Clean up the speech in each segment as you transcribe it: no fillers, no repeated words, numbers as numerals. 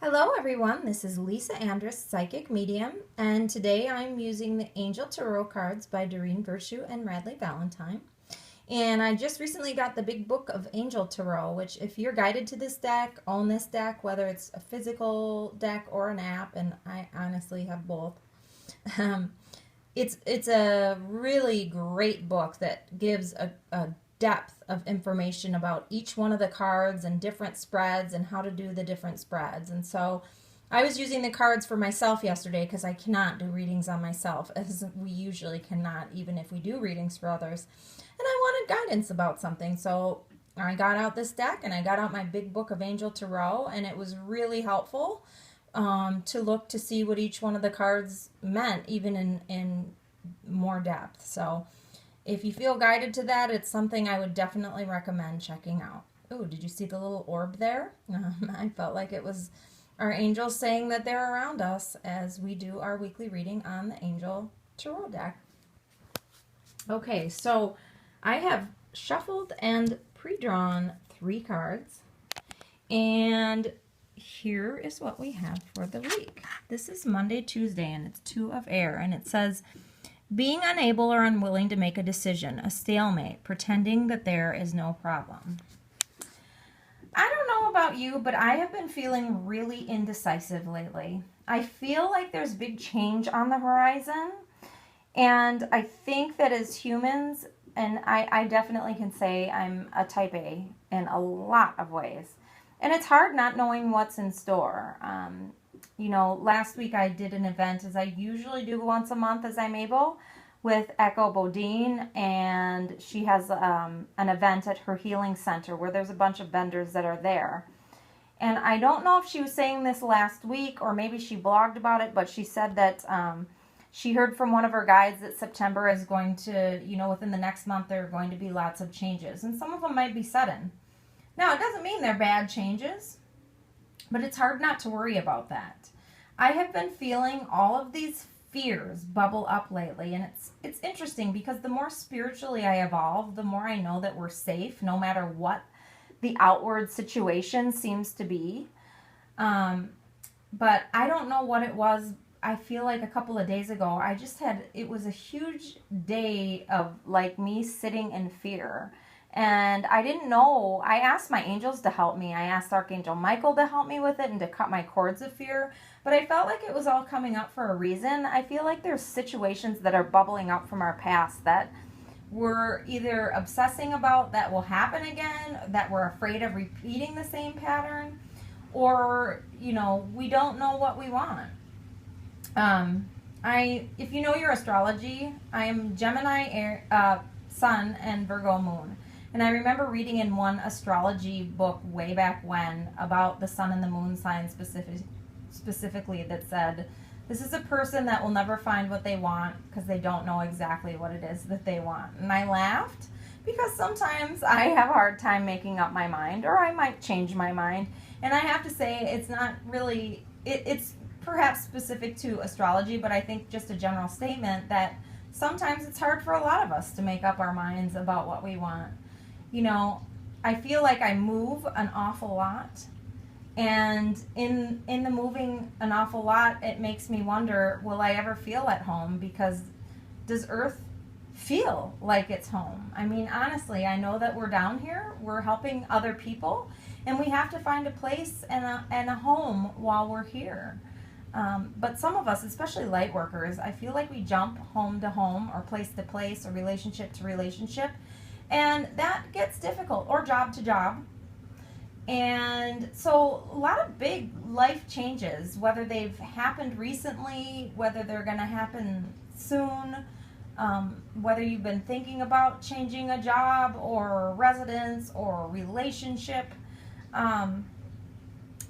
Hello everyone, this is Lisa Andrus, Psychic Medium, and today I'm using the Angel Tarot cards by Doreen Virtue and Radleigh Valentine. And I just recently got the big book of Angel Tarot, which if you're guided to this deck, own this deck, whether it's a physical deck or an app, and I honestly have both. Um, it's a really great book that gives a depth of information about each one of the cards and different spreads and how to do the different spreads. And so I was using the cards for myself yesterday because I cannot do readings on myself, as we usually cannot, even if we do readings for others. And I wanted guidance about something, so I got out this deck and I got out my big book of Angel Tarot, and it was really helpful to look to see what each one of the cards meant, even in more depth. So if you feel guided to that, it's something I would definitely recommend checking out. Oh, did you see the little orb there? I felt like it was our angels saying that they're around us as we do our weekly reading on the Angel Tarot deck. Okay, so I have shuffled and pre-drawn 3 cards, and here is what we have for the week. This is Monday, Tuesday, and it's 2 of air, and it says, being unable or unwilling to make a decision, a stalemate, pretending that there is no problem. I don't know about you, but I have been feeling really indecisive lately. I feel like there's big change on the horizon, and I think that as humans, and I definitely can say I'm a type A in a lot of ways, and it's hard not knowing what's in store. You know, last week I did an event, as I usually do once a month as I'm able, with Echo Bodine, and she has an event at her healing center where there's a bunch of vendors that are there. And I don't know if she was saying this last week or maybe she blogged about it, but she said that she heard from one of her guides that September is going to, you know, within the next month there are going to be lots of changes, and some of them might be sudden. Now, it doesn't mean they're bad changes, but it's hard not to worry about that. I have been feeling all of these fears bubble up lately, and it's interesting because the more spiritually I evolve, the more I know that we're safe no matter what the outward situation seems to be. But I don't know what it was. I feel like a couple of days ago, it was a huge day of like me sitting in fear. And I didn't know. I asked my angels to help me. I asked Archangel Michael to help me with it and to cut my cords of fear. But I felt like it was all coming up for a reason. I feel like there's situations that are bubbling up from our past that we're either obsessing about that will happen again, that we're afraid of repeating the same pattern, or, you know, we don't know what we want. If you know your astrology, I am Gemini air, Sun and Virgo Moon. And I remember reading in one astrology book way back when about the sun and the moon sign specifically that said, this is a person that will never find what they want because they don't know exactly what it is that they want. And I laughed because sometimes I have a hard time making up my mind, or I might change my mind. And I have to say, it's not really, it's perhaps specific to astrology, but I think just a general statement that sometimes it's hard for a lot of us to make up our minds about what we want. You know, I feel like I move an awful lot, and in the moving an awful lot, it makes me wonder, will I ever feel at home? Because does Earth feel like it's home? I mean, honestly, I know that we're down here, we're helping other people, and we have to find a place and a home while we're here. But some of us, especially light workers, I feel like we jump home to home or place to place or relationship to relationship, and that gets difficult, or job to job. And so a lot of big life changes, whether they've happened recently, whether they're going to happen soon, whether you've been thinking about changing a job or residence or relationship.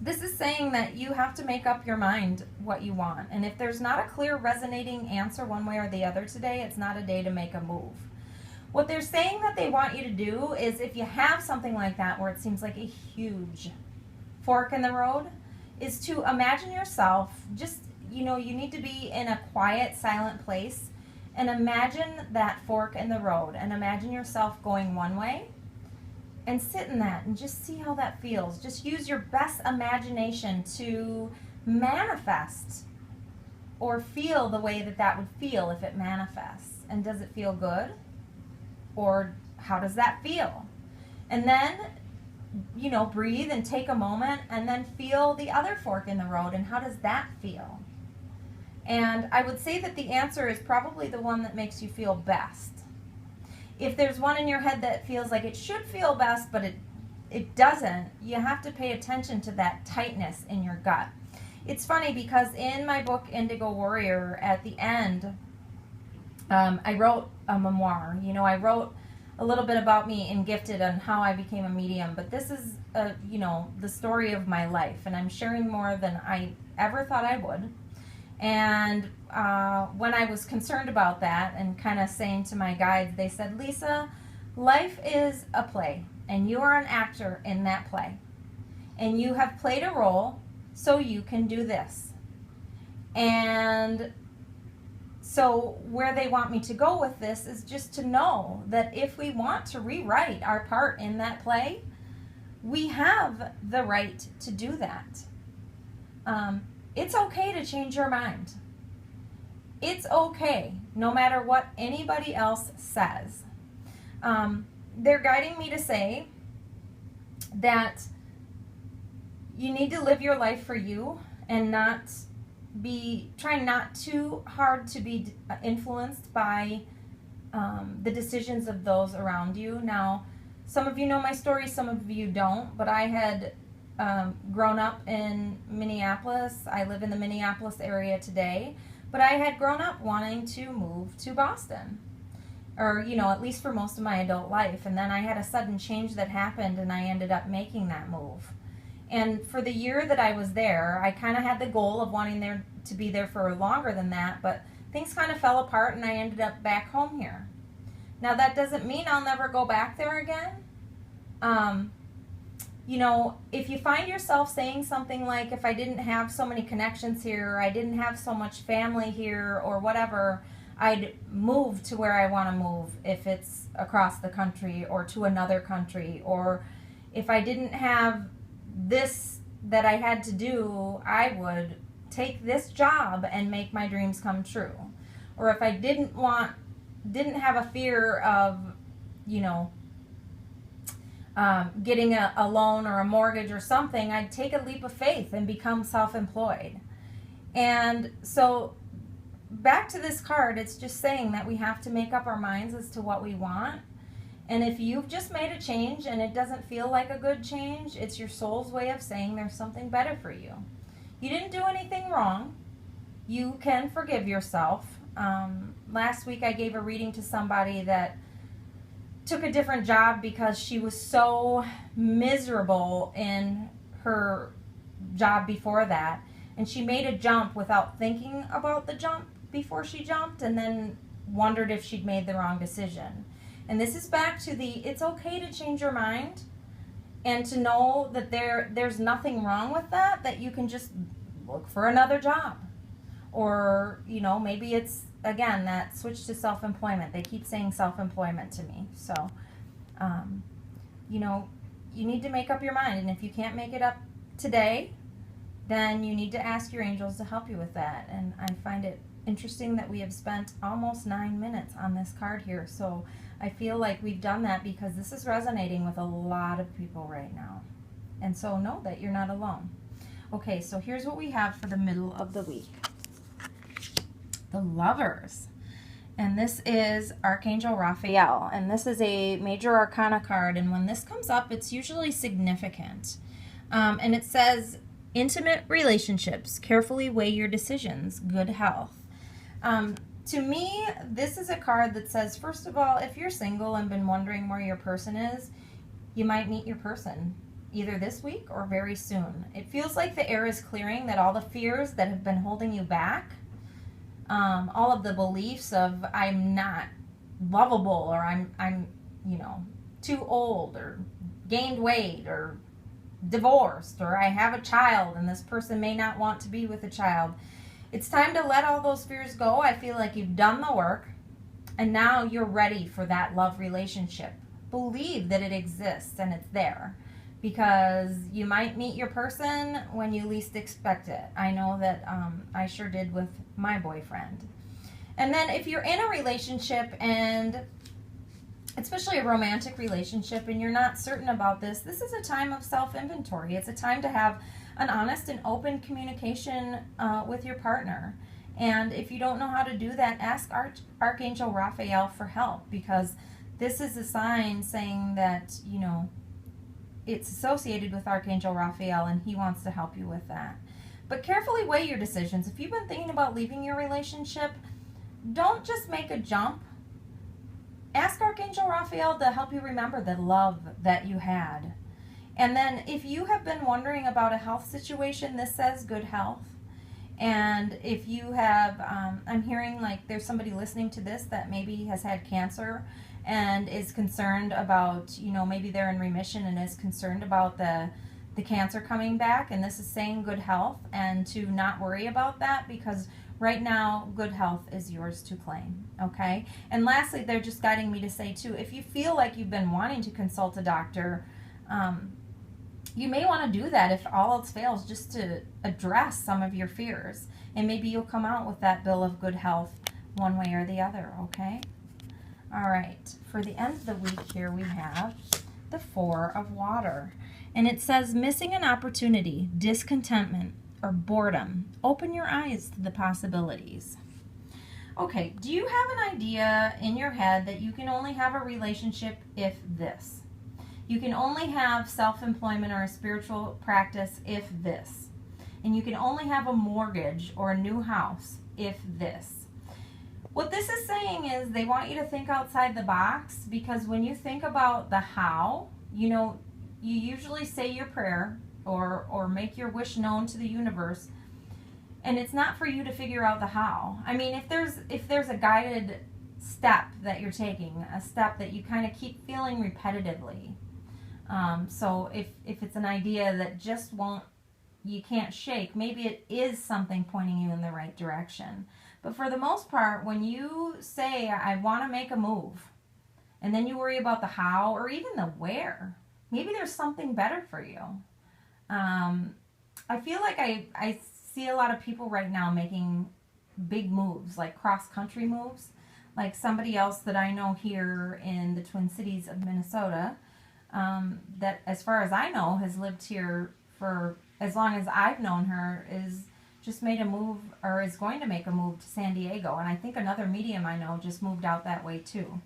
This is saying that you have to make up your mind what you want. And if there's not a clear resonating answer one way or the other today, it's not a day to make a move. What they're saying that they want you to do is, if you have something like that where it seems like a huge fork in the road, is to imagine yourself just, you know, you need to be in a quiet, silent place and imagine that fork in the road and imagine yourself going one way and sit in that and just see how that feels. Just use your best imagination to manifest or feel the way that that would feel if it manifests. And does it feel good? Or how does that feel? And then, you know, breathe and take a moment and then feel the other fork in the road and how does that feel? And I would say that the answer is probably the one that makes you feel best. If there's one in your head that feels like it should feel best, but it doesn't, you have to pay attention to that tightness in your gut. It's funny because in my book, Indigo Warrior, at the end, I wrote a memoir. You know, I wrote a little bit about me in Gifted and how I became a medium, but this is, you know, the story of my life, and I'm sharing more than I ever thought I would. And when I was concerned about that and kind of saying to my guides, they said, Lisa, life is a play, and you are an actor in that play. And you have played a role, so you can do this. And so where they want me to go with this is just to know that if we want to rewrite our part in that play, we have the right to do that. It's okay to change your mind. It's okay, no matter what anybody else says. They're guiding me to say that you need to live your life for you and try not too hard to be influenced by the decisions of those around you. Now, some of you know my story, some of you don't, but I had grown up in Minneapolis. I live in the Minneapolis area today, but I had grown up wanting to move to Boston, or, you know, at least for most of my adult life. And then I had a sudden change that happened and I ended up making that move. And for the year that I was there, I kind of had the goal of wanting there to be there for longer than that, but things kind of fell apart and I ended up back home here. Now that doesn't mean I'll never go back there again. You know, if you find yourself saying something like, if I didn't have so many connections here, or I didn't have so much family here, or whatever, I'd move to where I want to move, if it's across the country or to another country, or if I didn't have this that I had to do, I would take this job and make my dreams come true. Or if I didn't have a fear of, you know, getting a loan or a mortgage or something, I'd take a leap of faith and become self-employed. And so back to this card, it's just saying that we have to make up our minds as to what we want. And if you've just made a change and it doesn't feel like a good change, it's your soul's way of saying there's something better for you. You didn't do anything wrong. You can forgive yourself. Last week I gave a reading to somebody that took a different job because she was so miserable in her job before that. And she made a jump without thinking about the jump before she jumped, and then wondered if she'd made the wrong decision. And this is back to it's okay to change your mind and to know that there's nothing wrong with that you can just look for another job. Or, you know, maybe it's, again, that switch to self-employment. They keep saying self-employment to me. So, you know, you need to make up your mind. And if you can't make it up today, then you need to ask your angels to help you with that. And I find it interesting that we have spent almost 9 minutes on this card here. So I feel like we've done that because this is resonating with a lot of people right now. And so know that you're not alone. Okay, so here's what we have for the middle of the week. The Lovers. And this is Archangel Raphael. And this is a major arcana card. And when this comes up, it's usually significant. And it says, intimate relationships. Carefully weigh your decisions. Good health. To me, this is a card that says, first of all, if you're single and been wondering where your person is, you might meet your person either this week or very soon. It feels like the air is clearing, that all the fears that have been holding you back, all of the beliefs of I'm not lovable, or I'm you know, too old, or gained weight, or divorced, or I have a child and this person may not want to be with a child. It's time to let all those fears go. I feel like you've done the work and now you're ready for that love relationship. believe that it exists and it's there, because you might meet your person when you least expect it. I know that I sure did with my boyfriend. And then if you're in a relationship, and especially a romantic relationship, and you're not certain about this, this is a time of self-inventory. It's a time to have an honest and open communication with your partner. And if you don't know how to do that, ask Archangel Raphael for help, because this is a sign saying that, you know, it's associated with Archangel Raphael, and he wants to help you with that. But carefully weigh your decisions. If you've been thinking about leaving your relationship, don't just make a jump. Ask Archangel Raphael to help you remember the love that you had. And then if you have been wondering about a health situation, this says good health. And if you have, I'm hearing like there's somebody listening to this that maybe has had cancer and is concerned about, you know, maybe they're in remission and is concerned about the cancer coming back. And this is saying good health, and to not worry about that, because right now, good health is yours to claim, okay? And lastly, they're just guiding me to say, too, if you feel like you've been wanting to consult a doctor, you may want to do that if all else fails, just to address some of your fears. And maybe you'll come out with that bill of good health one way or the other, okay? All right, for the end of the week here, we have the Four of Water. And it says, missing an opportunity, discontentment, or boredom. Open your eyes to the possibilities. Okay, do you have an idea in your head that you can only have a relationship if this? You can only have self-employment or a spiritual practice if this. And you can only have a mortgage or a new house if this. What this is saying is they want you to think outside the box, because when you think about the how, you know, you usually say your prayer or make your wish known to the universe, and it's not for you to figure out the how. I mean, if there's a guided step that you're taking, a step that you kind of keep feeling repetitively, so if it's an idea that just you can't shake, maybe it is something pointing you in the right direction. But for the most part, when you say, I want to make a move, and then you worry about the how or even the where, maybe there's something better for you. I feel like I see a lot of people right now making big moves, like cross-country moves. Like somebody else that I know here in the Twin Cities of Minnesota, that as far as I know has lived here for as long as I've known her, is just made a move, or is going to make a move to San Diego. And I think another medium I know just moved out that way too.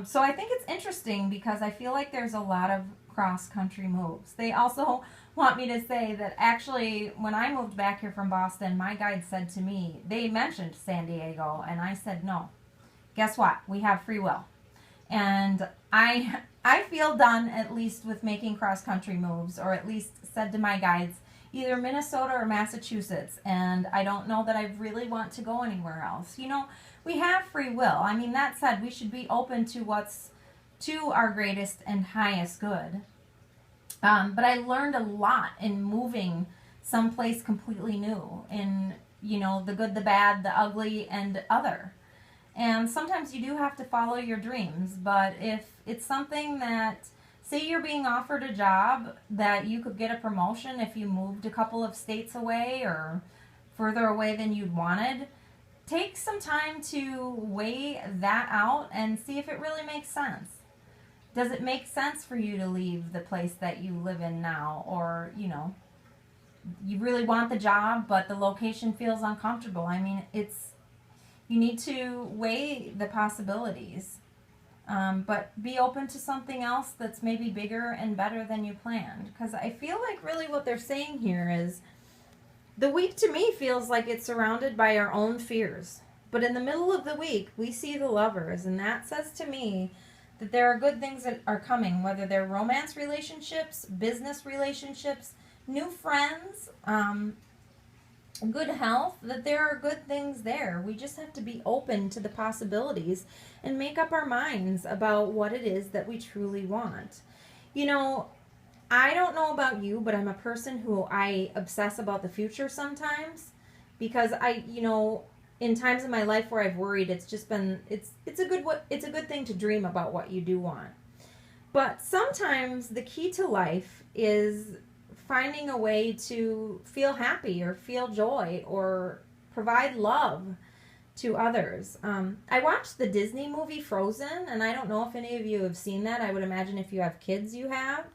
So I think it's interesting, because I feel like there's a lot of cross-country moves. They also want me to say that actually when I moved back here from Boston, my guide said to me, they mentioned San Diego, and I said no. Guess what? We have free will. And I feel done at least with making cross-country moves, or at least said to my guides, either Minnesota or Massachusetts, and I don't know that I really want to go anywhere else. You know, we have free will. I mean, that said, we should be open to what's to our greatest and highest good. But I learned a lot in moving someplace completely new, in, you know, the good, the bad, the ugly, and other. And sometimes you do have to follow your dreams, but if it's something that, say you're being offered a job that you could get a promotion if you moved a couple of states away or further away than you'd wanted, take some time to weigh that out and see if it really makes sense. Does it make sense for you to leave the place that you live in now? Or, you know, you really want the job, but the location feels uncomfortable. I mean, you need to weigh the possibilities. But be open to something else that's maybe bigger and better than you planned. Because I feel like really what they're saying here is, the week to me feels like it's surrounded by our own fears. But in the middle of the week, we see the Lovers, and that says to me that there are good things that are coming, whether they're romance relationships, business relationships, new friends, good health, that there are good things there. We just have to be open to the possibilities and make up our minds about what it is that we truly want. You know, I don't know about you, but I'm a person who I obsess about the future sometimes, because in times in my life where I've worried, it's just been, it's a good thing to dream about what you do want. But sometimes the key to life is finding a way to feel happy or feel joy or provide love to others. I watched the Disney movie Frozen, and I don't know if any of you have seen that. I would imagine if you have kids, you have.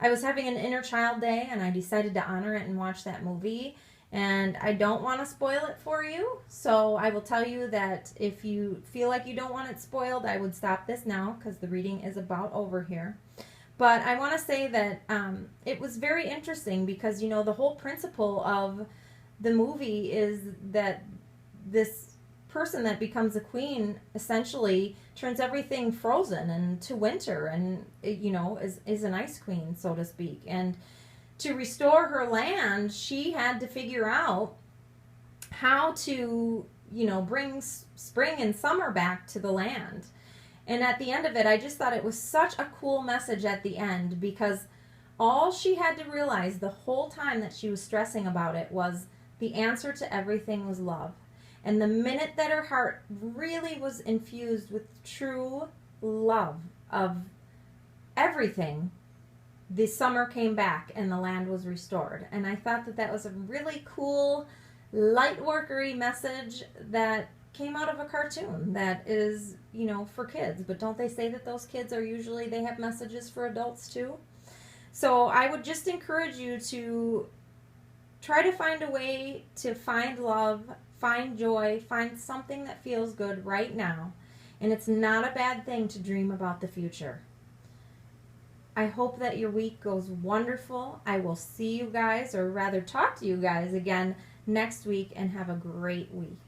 I was having an inner child day, and I decided to honor it and watch that movie. And I don't want to spoil it for you, so I will tell you that if you feel like you don't want it spoiled, I would stop this now because the reading is about over here. But I want to say that it was very interesting because, you know, the whole principle of the movie is that this person that becomes a queen essentially turns everything frozen and to winter and, you know, is an ice queen, so to speak. And to restore her land, she had to figure out how to, you know, bring spring and summer back to the land. And at the end of it, I just thought it was such a cool message at the end because all she had to realize the whole time that she was stressing about it was the answer to everything was love. And the minute that her heart really was infused with true love of everything, the summer came back and the land was restored. And I thought that that was a really cool, light workery message that came out of a cartoon that is, you know, for kids. But don't they say that those kids are usually, they have messages for adults too? So I would just encourage you to try to find a way to find love, find joy, find something that feels good right now. And it's not a bad thing to dream about the future. I hope that your week goes wonderful. I will see you guys, or rather talk to you guys again next week, and have a great week.